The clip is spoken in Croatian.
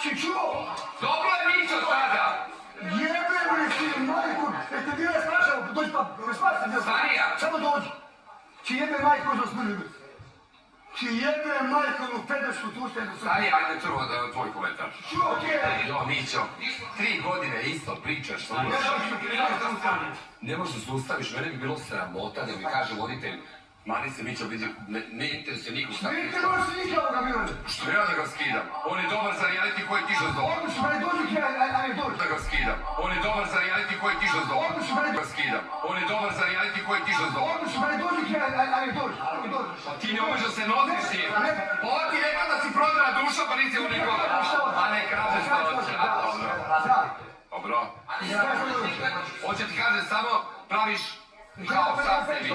Si čuo? Dobro je Mićo sada! Jebe mi si majku, te ti je strašao, dođi pa, spasi se. Starija! Samo dođi. Ti jebe majku za smrljivu. Ti jebe majku u pedešku tuštenu. Starija, ajde prvo tvoj komentar. Čuo, kjera? Jo, Mićo, 3 godine isto pričaš. Ne možeš se ustaviš, mene bi bilo sramota da mi kaže voditelj Mani se Mićo vidi, ne interesuje nikog šta priča. Vidite, možeš se nikada ga Milane. Što ja da ga skidam? On je dobar za reality koji ti što zdobar. Odlično, mene dođi kjera, ajde dođi. Da ga skidam. On je dobar za reality koji ti što zdobar. Odlično, mene Da ga skidam. On je dobar za reality koji ti što zdobar. Odlično, mene dođi kjera, ajde dođi. Pa ti ne umeš da se nosiš s njim. Ovo ti rekao da si prodana duša pa nisi u nikoga. A ne kažeš što hoće. Dobro. Hoće ti kaže samo praviš kao sad sebi.